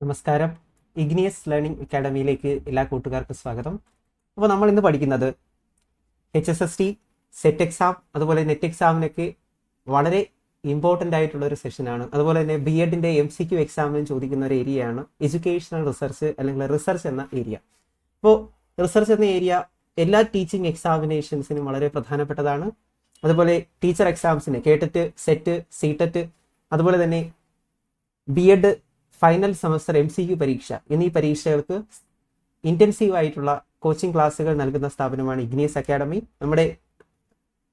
നമസ്കാരം. Igneous learning അക്കാഡമിയിലേക്ക് എല്ലാ കൂട്ടുകാർക്കും സ്വാഗതം. അപ്പോൾ നമ്മൾ ഇന്ന് പഠിക്കുന്നത് HSST, സെറ്റ് എക്സാം, അതുപോലെ നെറ്റ് എക്സാമിനൊക്കെ വളരെ ഇമ്പോർട്ടൻ്റ് ആയിട്ടുള്ള ഒരു സെഷനാണ്. അതുപോലെ തന്നെ BEdൻ്റെ MCQ എക്സാമിനും ചോദിക്കുന്ന ഒരു ഏരിയയാണ് എഡ്യൂക്കേഷണൽ റിസർച്ച് അല്ലെങ്കിൽ റിസർച്ച് എന്ന ഏരിയ. അപ്പോൾ റിസർച്ച് എന്ന ഏരിയ എല്ലാ ടീച്ചിങ് എക്സാമിനേഷൻസിനും വളരെ പ്രധാനപ്പെട്ടതാണ്. അതുപോലെ ടീച്ചർ എക്സാംസിന് കേട്ടറ്റ്, സെറ്റ്, CTET, അതുപോലെ തന്നെ BEd ഫൈനൽ സെമസ്റ്റർ MCQ പരീക്ഷ എന്നീ പരീക്ഷകൾക്ക് ഇൻറ്റൻസീവ് ആയിട്ടുള്ള കോച്ചിങ് ക്ലാസ്സുകൾ നൽകുന്ന സ്ഥാപനമാണ് ഇഗ്നിയസ് അക്കാഡമി. നമ്മുടെ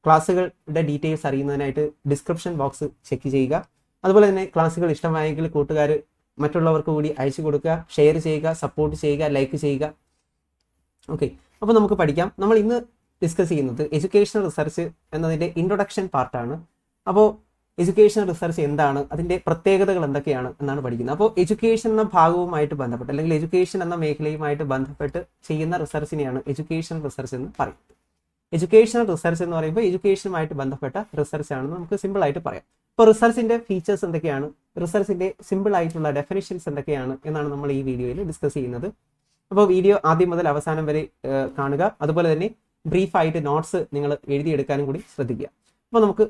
ക്ലാസ്സുകളുടെ ഡീറ്റെയിൽസ് അറിയുന്നതിനായിട്ട് ഡിസ്ക്രിപ്ഷൻ ബോക്സ് ചെക്ക് ചെയ്യുക. അതുപോലെ തന്നെ ക്ലാസ്സുകൾ ഇഷ്ടമായെങ്കിൽ കൂട്ടുകാർ മറ്റുള്ളവർക്ക് കൂടി അയച്ചു കൊടുക്കുക, ഷെയർ ചെയ്യുക, സപ്പോർട്ട് ചെയ്യുക, ലൈക്ക് ചെയ്യുക. ഓക്കെ, അപ്പോൾ നമുക്ക് പഠിക്കാം. നമ്മൾ ഇന്ന് ഡിസ്കസ് ചെയ്യുന്നത് എഡ്യൂക്കേഷണൽ റിസർച്ച് എന്നതിൻ്റെ ഇൻട്രൊഡക്ഷൻ പാർട്ടാണ്. അപ്പോൾ എഡ്യൂക്കേഷണൽ റിസർച്ച് എന്താണ്, അതിൻ്റെ പ്രത്യേകതകൾ എന്തൊക്കെയാണ് എന്നാണ് പഠിക്കുന്നത്. അപ്പോൾ എഡ്യൂക്കേഷൻ എന്ന ഭാഗവുമായിട്ട് ബന്ധപ്പെട്ട് അല്ലെങ്കിൽ എഡ്യൂക്കേഷൻ എന്ന മേഖലയുമായിട്ട് ബന്ധപ്പെട്ട് ചെയ്യുന്ന റിസർച്ചിനെയാണ് എഡ്യൂക്കേഷണൽ റിസർച്ച് എന്ന് പറയുന്നത്. എഡ്യൂക്കേഷണൽ റിസർച്ച് എന്ന് പറയുമ്പോൾ എഡ്യൂക്കേഷനുമായിട്ട് ബന്ധപ്പെട്ട റിസർച്ച് ആണെന്ന് നമുക്ക് സിമ്പിൾ ആയിട്ട് പറയാം. അപ്പോൾ റിസർച്ചിൻ്റെ ഫീച്ചേഴ്സ് എന്തൊക്കെയാണ്, റിസർച്ചിൻ്റെ സിമ്പിൾ ആയിട്ടുള്ള ഡെഫിനിഷൻസ് എന്തൊക്കെയാണ് എന്നാണ് നമ്മൾ ഈ വീഡിയോയിൽ ഡിസ്കസ് ചെയ്യുന്നത്. അപ്പോൾ വീഡിയോ ആദ്യം മുതൽ അവസാനം വരെ കാണുക. അതുപോലെ തന്നെ ബ്രീഫായിട്ട് നോട്ട്സ് നിങ്ങൾ എഴുതിയെടുക്കാനും കൂടി ശ്രദ്ധിക്കുക. അപ്പോൾ നമുക്ക്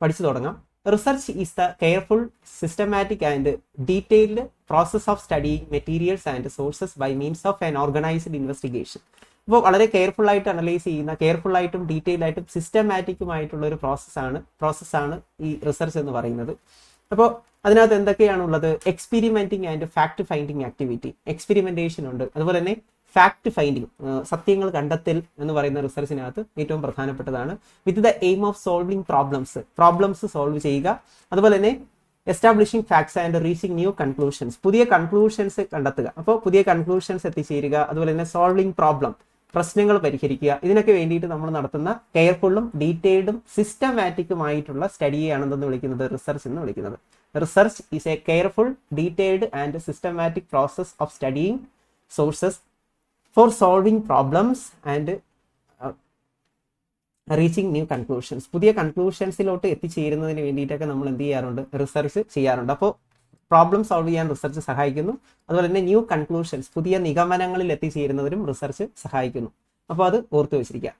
പഠിച്ചു തുടങ്ങാം. Research is the careful, systematic and detailed process of studying materials and sources by means of an organized investigation. അപ്പോൾ വളരെ കെയർഫുൾ ആയിട്ട് അനലൈസ് ചെയ്യുന്ന, കെയർഫുൾ ആയിട്ടും ഡീറ്റെയിൽ ആയിട്ടും സിസ്റ്റമാറ്റിക്കുമായിട്ടുള്ള ഒരു പ്രോസസ്സാണ് ഈ റിസർച്ച് എന്ന് പറയുന്നത്. അപ്പോൾ അതിനകത്ത് എന്തൊക്കെയാണുള്ളത്? Experimenting and fact finding activity, experimentation ഉണ്ട്. അതുപോലെ തന്നെ ഫാക്ട് ഫൈൻഡിങ്, സത്യങ്ങൾ കണ്ടെത്തൽ എന്ന് പറയുന്ന റിസർച്ചിനകത്ത് ഏറ്റവും പ്രധാനപ്പെട്ടതാണ്. With the aim of solving problems solve ചെയ്യുക. അതുപോലെ തന്നെ establishing facts and reaching new conclusions, പുതിയ കൺക്ലൂഷൻസ് കണ്ടെത്തുക. അപ്പോൾ പുതിയ കൺക്ലൂഷൻസ് എത്തിച്ചേരുക. അതുപോലെ തന്നെ സോൾവിങ് പ്രശ്നങ്ങൾ പരിഹരിക്കുക. ഇതിനൊക്കെ വേണ്ടിയിട്ട് നമ്മൾ നടത്തുന്ന കെയർഫുള്ളും ഡീറ്റെയിൽഡും സിസ്റ്റമാറ്റിക്കുമായിട്ടുള്ള സ്റ്റഡിയെയാണ് എന്തെന്ന് വിളിക്കുന്നത്? റിസർച്ച് എന്ന് വിളിക്കുന്നത്. Research is A careful, detailed and systematic process of studying sources four solving problems and reaching new conclusions. പുതിയ കൺക്ലൂഷൻസിലോട്ട് എത്തിച്ചേരുന്നതിന് വേണ്ടിയിട്ടൊക്കെ നമ്മൾ എന്ത് ചെയ്യാറുണ്ട്? റിസർച്ച് ചെയ്യാറുണ്ട്. അപ്പോൾ പ്രോബ്ലം സോൾവ് ചെയ്യാൻ റിസർച്ച് സഹായിക്കുന്നു. അതുപോലെ തന്നെ ന്യൂ കൺക്ലൂഷൻസ്, പുതിയ നിഗമനങ്ങളിൽ എത്തിച്ചേരുന്നതിനും റിസർച്ച് സഹായിക്കുന്നു. അപ്പോൾ അത് ഓർത്തു വെച്ചിരിക്കുക.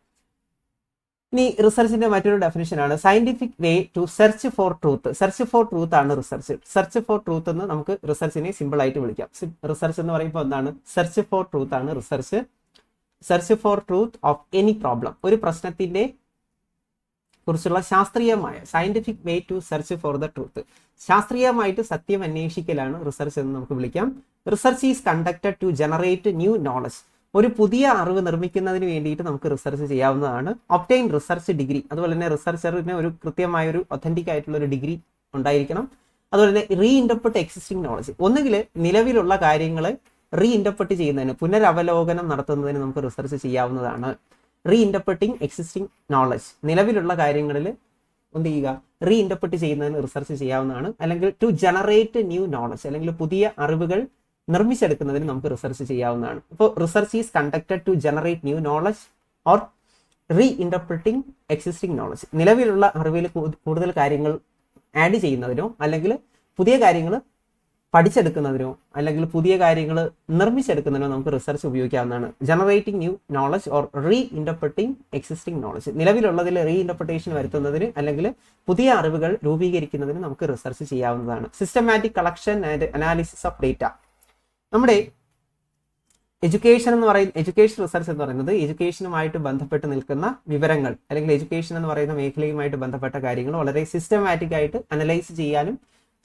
ഇനി റിസർച്ചിന്റെ മറ്റൊരു ഡെഫിനിഷനാണ് scientific way to search for truth. Search for truth ആണ് റിസർച്ച്. സെർച്ച് ഫോർ ട്രൂത്ത് എന്ന് നമുക്ക് റിസർച്ചിനെ സിമ്പിൾ ആയിട്ട് വിളിക്കാം. റിസർച്ച് എന്ന് പറയുമ്പോൾ എന്താണ്? സെർച്ച് ഫോർ ട്രൂത്ത് ആണ് research. Search for truth of any problem, ഒരു പ്രശ്നത്തിന്റെ കുറിച്ചുള്ള ശാസ്ത്രീയമായ scientific way to search for the truth, ശാസ്ത്രീയമായിട്ട് സത്യം അന്വേഷിക്കലാണ് റിസർച്ച് എന്ന് നമുക്ക് വിളിക്കാം. Research is conducted to generate new knowledge, ഒരു പുതിയ അറിവ് നിർമ്മിക്കുന്നതിന് വേണ്ടിയിട്ട് നമുക്ക് റിസർച്ച് ചെയ്യാവുന്നതാണ്. ഒബ്റ്റെയിൻ റിസർച്ച് ഡിഗ്രി, അതുപോലെ തന്നെ റിസർച്ചറിന് ഒരു കൃത്യമായ ഒരു ഒത്തന്റിക് ആയിട്ടുള്ള ഒരു ഡിഗ്രി ഉണ്ടായിരിക്കണം. അതുപോലെ തന്നെ റീഇന്റർപ്രറ്റ് എക്സിസ്റ്റിംഗ് നോളജ്, ഒന്നുകിൽ നിലവിലുള്ള കാര്യങ്ങളെ റീഇന്റർപ്രറ്റ് ചെയ്യുന്നതിന്, പുനരവലോകനം നടത്തുന്നതിന് നമുക്ക് റിസർച്ച് ചെയ്യാവുന്നതാണ്. റീഇന്റർപ്രറ്റിംഗ് എക്സിസ്റ്റിംഗ് നോളജ്, നിലവിലുള്ള കാര്യങ്ങളിൽ എന്ത് ചെയ്യുക? റീഇന്റർപ്രറ്റ് ചെയ്യുന്നതിന് റിസർച്ച് ചെയ്യാവുന്നതാണ്. അല്ലെങ്കിൽ ടു ജനറേറ്റ് ന്യൂ നോളജ്, അല്ലെങ്കിൽ പുതിയ അറിവുകൾ നിർമ്മിച്ചെടുക്കുന്നതിന് നമുക്ക് റിസർച്ച് ചെയ്യാവുന്നതാണ്. ഇപ്പോൾ research is conducted to generate new knowledge or reinterpreting existing knowledge, നിലവിലുള്ള അറിവിൽ കൂടുതൽ കാര്യങ്ങൾ ആഡ് ചെയ്യുന്നതിനോ അല്ലെങ്കിൽ പുതിയ കാര്യങ്ങൾ പഠിച്ചെടുക്കുന്നതിനോ അല്ലെങ്കിൽ പുതിയ കാര്യങ്ങൾ നിർമ്മിച്ചെടുക്കുന്നതിനോ നമുക്ക് റിസർച്ച് ഉപയോഗിക്കാവുന്നതാണ്. Generating new knowledge or reinterpreting existing knowledge, നിലവിലുള്ളതിൽ റീഇന്റർപ്രിട്ടേഷൻ വരുത്തുന്നതിന് അല്ലെങ്കിൽ പുതിയ അറിവുകൾ രൂപീകരിക്കുന്നതിന് നമുക്ക് റിസർച്ച് ചെയ്യാവുന്നതാണ്. Systematic collection and analysis of data, നമ്മുടെ എഡ്യൂക്കേഷൻ റിസർച്ച് എന്ന് പറയുന്നത് എഡ്യൂക്കേഷനുമായിട്ട് ബന്ധപ്പെട്ട് നിൽക്കുന്ന വിവരങ്ങൾ അല്ലെങ്കിൽ എഡ്യൂക്കേഷൻ എന്ന് പറയുന്ന മേഖലയുമായിട്ട് ബന്ധപ്പെട്ട കാര്യങ്ങൾ വളരെ സിസ്റ്റമാറ്റിക് ആയിട്ട് അനലൈസ് ചെയ്യാനും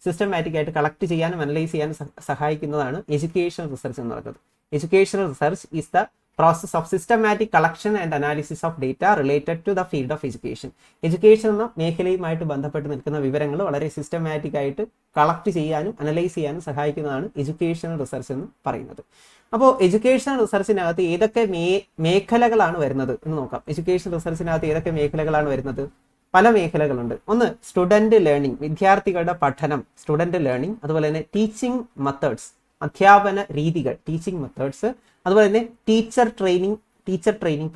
സിസ്റ്റമാറ്റിക് ആയിട്ട് കളക്ട് ചെയ്യാനും അനലൈസ് ചെയ്യാനും സഹായിക്കുന്നതാണ് എഡ്യൂക്കേഷൻ റിസർച്ച് എന്ന് പറയുന്നത്. Educational research is the process of systematic collection and analysis of data related to the field of education. Education എന്ന മേഖലയുമായിട്ട് ബന്ധപ്പെട്ട് നിൽക്കുന്ന വിവരങ്ങൾ വളരെ സിസ്റ്റമാറ്റിക് ആയിട്ട് കളക്ട് ചെയ്യാനും അനലൈസ് ചെയ്യാനും സഹായിക്കുന്നതാണ് എഡ്യൂക്കേഷണൽ റിസർച്ച് എന്ന് പറയുന്നത്. അപ്പോൾ എഡ്യൂക്കേഷണൽ റിസർച്ചിനകത്ത് ഏതൊക്കെ മേഖലകളാണ് വരുന്നത് എന്ന് നോക്കാം. എഡ്യൂക്കേഷൻ റിസർച്ചിനകത്ത് ഏതൊക്കെ മേഖലകളാണ് വരുന്നത്? പല മേഖലകളുണ്ട്. ഒന്ന് സ്റ്റുഡന്റ് ലേണിംഗ്, വിദ്യാർത്ഥികളുടെ പഠനം, സ്റ്റുഡന്റ് ലേണിംഗ്. അതുപോലെ തന്നെ ടീച്ചിങ് മെത്തേഡ്സ്, അധ്യാപന രീതികൾ, ടീച്ചിങ് മെത്തേഡ്സ്. അതുപോലെ തന്നെ teacher training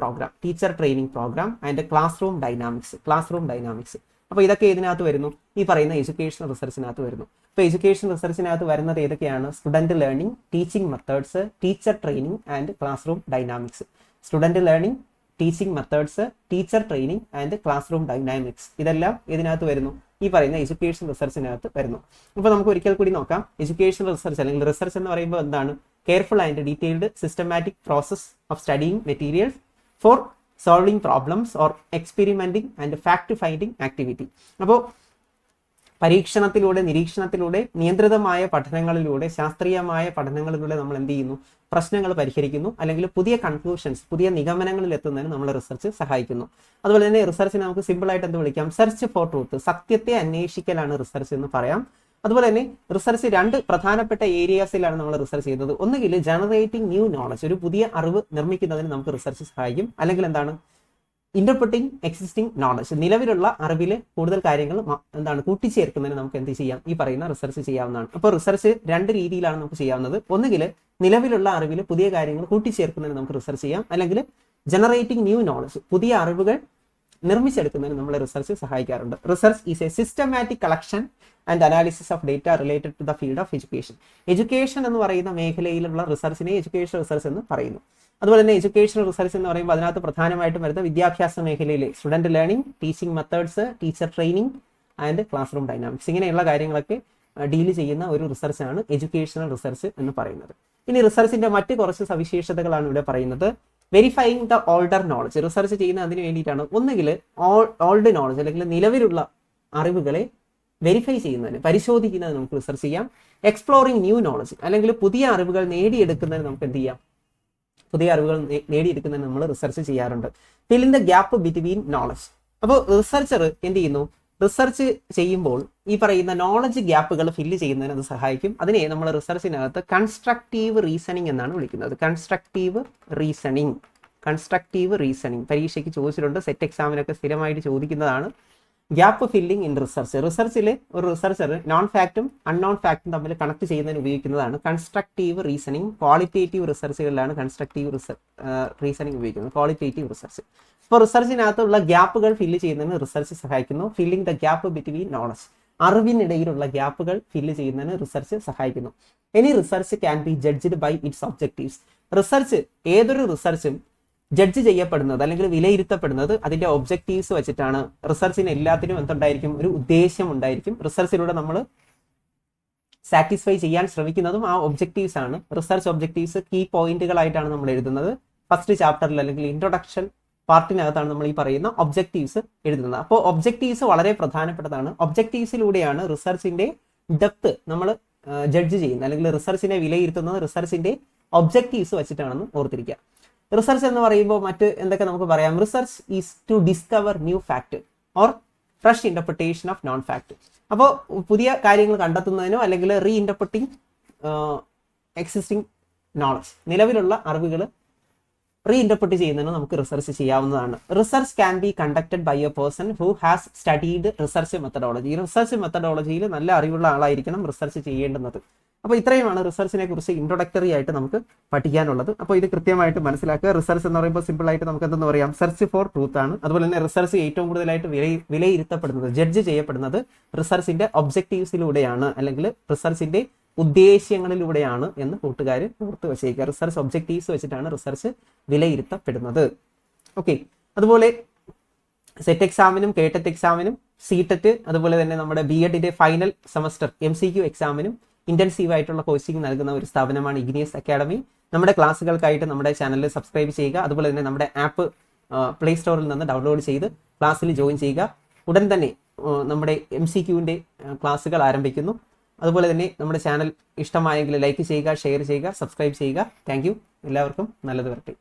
programme and classroom dynamics. അപ്പോൾ ഇതൊക്കെ ഇതിനകത്ത് വരുന്നു, ഈ പറയുന്ന എഡ്യൂക്കേഷണൽ റിസർച്ചിനകത്ത് വരുന്നു. ഇപ്പോൾ എഡ്യൂക്കേഷൻ റിസർച്ചിനകത്ത് വരുന്നത് ഏതൊക്കെയാണ്? Student learning, teaching methods, teacher training and classroom dynamics. Student learning, teaching methods, teacher training and classroom dynamics, ഇതെല്ലാം ഇതിനകത്ത് വരുന്നു, ഈ പറയുന്ന എഡ്യൂക്കേഷൻ റിസർച്ചിനകത്ത് വരുന്നു. അപ്പോൾ നമുക്ക് ഒരിക്കൽ കൂടി നോക്കാം. എഡ്യൂക്കേഷൻ റിസർച്ച് അല്ലെങ്കിൽ റിസർച്ച് എന്ന് പറയുമ്പോൾ എന്താണ്? Careful and detailed systematic process of studying materials four solving problems or experimenting and fact finding activity. അപ്പോൾ പരീക്ഷണത്തിലൂടെ, നിരീക്ഷണത്തിലൂടെ, നിയന്ത്രിതമായ പഠനങ്ങളിലൂടെ, ശാസ്ത്രീയമായ പഠനങ്ങളിലൂടെ നമ്മൾ എന്ത് ചെയ്യുന്നു? പ്രശ്നങ്ങൾ പരിഹരിക്കുന്നു, അല്ലെങ്കിൽ പുതിയ കൺക്ലൂഷൻസ്, പുതിയ നിഗമനങ്ങളിൽ എത്തുന്നതിന് നമ്മൾ റിസർച്ച് സഹായിക്കുന്നു. അതുപോലെ തന്നെ റിസർച്ചിനെ നമുക്ക് സിമ്പിൾ ആയിട്ട് എന്ത് വിളിക്കാം? സെർച്ച് ഫോർ ട്രൂത്ത്, സത്യത്തെ അന്വേഷിക്കലാണ് റിസർച്ച് എന്ന് പറയാം. അതുപോലെ തന്നെ റിസർച്ച് 2 പ്രധാനപ്പെട്ട ഏരിയാസിലാണ് നമ്മൾ റിസർച്ച് ചെയ്യുന്നത്. ഒന്നുകിൽ ജനറേറ്റിംഗ് ന്യൂ നോളജ്, ഒരു പുതിയ അറിവ് നിർമ്മിക്കുന്നതിന് നമുക്ക് റിസർച്ച് സഹായിക്കും. അല്ലെങ്കിൽ എന്താണ്? ഇന്റർപ്രിറ്റിംഗ് എക്സിസ്റ്റിംഗ് നോളജ്, നിലവിലുള്ള അറിവിൽ കൂടുതൽ കാര്യങ്ങൾ എന്താണ് കൂട്ടിച്ചേർക്കുന്നതിന് നമുക്ക് എന്ത് ചെയ്യാം? ഈ പറയുന്ന റിസർച്ച് ചെയ്യാവുന്നതാണ്. അപ്പോൾ റിസർച്ച് 2 രീതിയിലാണ് നമുക്ക് ചെയ്യാവുന്നത്. ഒന്നുകിൽ നിലവിലുള്ള അറിവിൽ പുതിയ കാര്യങ്ങൾ കൂട്ടിച്ചേർക്കുന്നതിന് നമുക്ക് റിസർച്ച് ചെയ്യാം, അല്ലെങ്കിൽ ജനറേറ്റിംഗ് ന്യൂ നോളജ്, പുതിയ അറിവുകൾ നിർമ്മിച്ചെടുക്കുന്നതിന് നമ്മളെ റിസർച്ച് സഹായിക്കാറുണ്ട്. Research is a systematic collection and analysis of data related to the field of education. Education എന്ന് പറയുന്ന മേഖലയിലുള്ള റിസർച്ചിനെ എഡ്യൂക്കേഷൻ റിസർച്ച് എന്ന് പറയുന്നു. അതുപോലെ തന്നെ എഡ്യൂക്കേഷൻ റിസർച്ച് എന്ന് പറയുമ്പോൾ അതിനകത്ത് പ്രധാനമായിട്ടും വരുന്ന വിദ്യാഭ്യാസ മേഖലയിലെ student learning, teaching methods, teacher training and classroom dynamics, ഇങ്ങനെയുള്ള കാര്യങ്ങളൊക്കെ ഡീൽ ചെയ്യുന്ന ഒരു റിസർച്ചാണ് എഡ്യൂക്കേഷണൽ റിസർച്ച് എന്ന് പറയുന്നത്. ഇനി റിസർച്ചിന്റെ മറ്റ് കുറച്ച് സവിശേഷതകളാണ് ഇവിടെ പറയുന്നത്. Verifying the older knowledge, research ചെയ്യുന്ന അതിന് വേണ്ടിയിട്ടാണ്. ഒന്നുകിൽ ഓൾഡ് നോളജ് അല്ലെങ്കിൽ നിലവിലുള്ള അറിവുകളെ വെരിഫൈ ചെയ്യുന്നതിന്, പരിശോധിക്കുന്നതിന് നമുക്ക് റിസർച്ച് ചെയ്യാം. എക്സ്പ്ലോറിംഗ് ന്യൂ നോളജ്, അല്ലെങ്കിൽ പുതിയ അറിവുകൾ നേടിയെടുക്കുന്നതിന് നമുക്ക് എന്ത് ചെയ്യാം? പുതിയ അറിവുകൾ നേടിയെടുക്കുന്നതിന് നമ്മൾ റിസർച്ച് ചെയ്യാറുണ്ട്. Filling the gap between knowledge. അപ്പോൾ റിസർച്ചർ എന്ത് ചെയ്യുന്നു? റിസർച്ച് ചെയ്യുമ്പോൾ ഈ പറയുന്ന നോളജ് ഗ്യാപ്പുകൾ ഫില്ല് ചെയ്യുന്നതിന് അത് സഹായിക്കും. അതിനെ നമ്മൾ റിസർച്ചിനകത്ത് കൺസ്ട്രക്റ്റീവ് റീസണിങ് എന്നാണ് വിളിക്കുന്നത്. കൺസ്ട്രക്റ്റീവ് റീസണിങ് പരീക്ഷയ്ക്ക് ചോദിച്ചിട്ടുണ്ട്, സെറ്റ് എക്സാമിനൊക്കെ സ്ഥിരമായിട്ട് ചോദിക്കുന്നതാണ്. Gap filling in research. റിസർച്ചിൽ ഒരു റിസർച്ചർ നോൺ ഫാക്റ്റും അൺനോൺ ഫാക്റ്റും തമ്മിൽ കണക്ട് ചെയ്യുന്നതിന് ഉപയോഗിക്കുന്നതാണ് കൺസ്ട്രക്റ്റീവ് റീസണിങ്. ക്വാളിറ്റേറ്റീവ് റിസർച്ചുകളിലാണ് കൺസ്ട്രക്റ്റീവ് റീസണിങ് ഉപയോഗിക്കുന്നത്, ക്വാളിറ്റേറ്റീവ് റിസർച്ച്. ഇപ്പോൾ റിസർച്ചിനകത്തുള്ള ഗ്യാപ്പുകൾ ഫില്ല് ചെയ്യുന്നതിന് റിസർച്ച് സഹായിക്കുന്നു. Filling the gap between knowledge, അറിവിനിടയിലുള്ള ഗ്യാപ്പുകൾ ഫില്ല് ചെയ്യുന്നതിന് റിസർച്ച് സഹായിക്കുന്നു. Any research can be judged by its objectives. Research, ഏതൊരു റിസർച്ചും ജഡ്ജ് ചെയ്യപ്പെടുന്നത് അല്ലെങ്കിൽ വിലയിരുത്തപ്പെടുന്നത് അതിന്റെ ഒബ്ജക്റ്റീവ്സ് വെച്ചിട്ടാണ്. റിസർച്ചിന് എല്ലാത്തിനും എന്തുണ്ടായിരിക്കും? ഒരു ഉദ്ദേശം ഉണ്ടായിരിക്കും. റിസർച്ചിലൂടെ നമ്മൾ സാറ്റിസ്ഫൈ ചെയ്യാൻ ശ്രമിക്കുന്നതും ആ ഒബ്ജക്റ്റീവ്സ് ആണ്. റിസർച്ച് ഒബ്ജക്റ്റീവ്സ് കീ പോയിന്റുകളായിട്ടാണ് നമ്മൾ എഴുതുന്നത്. ഫസ്റ്റ് ചാപ്റ്ററിൽ അല്ലെങ്കിൽ ഇൻട്രൊഡക്ഷൻ പാർട്ടിനകത്താണ് നമ്മൾ ഈ പറയുന്ന ഒബ്ജക്റ്റീവ്സ് എഴുതുന്നത്. അപ്പോൾ ഒബ്ജക്റ്റീവ്സ് വളരെ പ്രധാനപ്പെട്ടതാണ്. ഒബ്ജക്റ്റീവ്സിലൂടെയാണ് റിസർച്ചിന്റെ ഡെപ്ത് നമ്മൾ ജഡ്ജ് ചെയ്യുന്നത്, അല്ലെങ്കിൽ റിസർച്ചിനെ വിലയിരുത്തുന്നത് റിസർച്ചിന്റെ ഒബ്ജക്റ്റീവ്സ് വെച്ചിട്ടാണെന്ന് ഓർത്തിരിക്കുക. റിസർച്ച് എന്ന് പറയുമ്പോൾ മറ്റ് എന്തൊക്കെ നമുക്ക് പറയാം? Research is to discover new fact or fresh interpretation of known fact. അപ്പോൾ പുതിയ കാര്യങ്ങൾ കണ്ടെത്തുന്നതിനോ അല്ലെങ്കിൽ റീ ഇന്റർപ്രിറ്റിംഗ് എക്സിസ്റ്റിംഗ് നോളജ്, നിലവിലുള്ള അറിവുകൾ റീ ഇന്റർപ്രിറ്റ് ചെയ്യുന്നതിനോ നമുക്ക് റിസർച്ച് ചെയ്യാവുന്നതാണ്. Research can be conducted by a person who has studied research methodology. Research മെത്തഡോളജിയിൽ നല്ല അറിവുള്ള ആളായിരിക്കണം റിസർച്ച് ചെയ്യേണ്ടുന്നത്. അപ്പോൾ ഇത്രയുമാണ് റിസർച്ചിനെ കുറിച്ച് ഇൻട്രൊഡക്ടറി ആയിട്ട് നമുക്ക് പഠിക്കാനുള്ളത്. അപ്പോൾ ഇത് കൃത്യമായിട്ട് മനസ്സിലാക്കുക. റിസർച്ച് എന്ന് പറയുമ്പോൾ സിമ്പിൾ ആയിട്ട് നമുക്ക് എന്തെന്ന് പറയാം? സെർച്ച് ഫോർ ട്രൂത്ത് ആണ്. അതുപോലെ തന്നെ റിസർച്ച് ഏറ്റവും കൂടുതലായിട്ട് വിലയിരുത്തപ്പെടുന്നത്, ജഡ്ജ് ചെയ്യപ്പെടുന്നത് റിസർച്ചിന്റെ ഒബ്ജക്റ്റീവ്സിലൂടെയാണ്, അല്ലെങ്കിൽ റിസർച്ചിന്റെ ഉദ്ദേശ്യങ്ങളിലൂടെയാണ് എന്ന് കൂട്ടുകാർ ഓർത്ത് വെച്ചേക്കുക. റിസർച്ച് ഒബ്ജക്റ്റീവ്സ് വെച്ചിട്ടാണ് റിസർച്ച് വിലയിരുത്തപ്പെടുന്നത്. ഓക്കെ, അതുപോലെ സെറ്റ് എക്സാമിനും കേട്ടറ്റ് എക്സാമിനും സീടെറ്റ്, അതുപോലെ തന്നെ നമ്മുടെ BEdന്റെ ഫൈനൽ സെമസ്റ്റർ MCQ എക്സാമിനും ഇന്റൻസീവ് ആയിട്ടുള്ള കോച്ചിങ് നൽകുന്ന ഒരു സ്ഥാപനമാണ് ഇഗ്നിയസ് അക്കാഡമി. നമ്മുടെ ക്ലാസ്സുകൾക്കായിട്ട് നമ്മുടെ ചാനലിൽ സബ്സ്ക്രൈബ് ചെയ്യുക. അതുപോലെ തന്നെ നമ്മുടെ ആപ്പ് പ്ലേ സ്റ്റോറിൽ നിന്ന് ഡൗൺലോഡ് ചെയ്ത് ക്ലാസ്സിൽ ജോയിൻ ചെയ്യുക. ഉടൻ തന്നെ നമ്മുടെ MCQന്റെ ക്ലാസ്സുകൾ ആരംഭിക്കുന്നു. അതുപോലെ തന്നെ നമ്മുടെ ചാനൽ ഇഷ്ടമായെങ്കിൽ ലൈക്ക് ചെയ്യുക, ഷെയർ ചെയ്യുക, സബ്സ്ക്രൈബ് ചെയ്യുക. Thank you. എല്ലാവർക്കും നല്ലത് വരട്ടെ.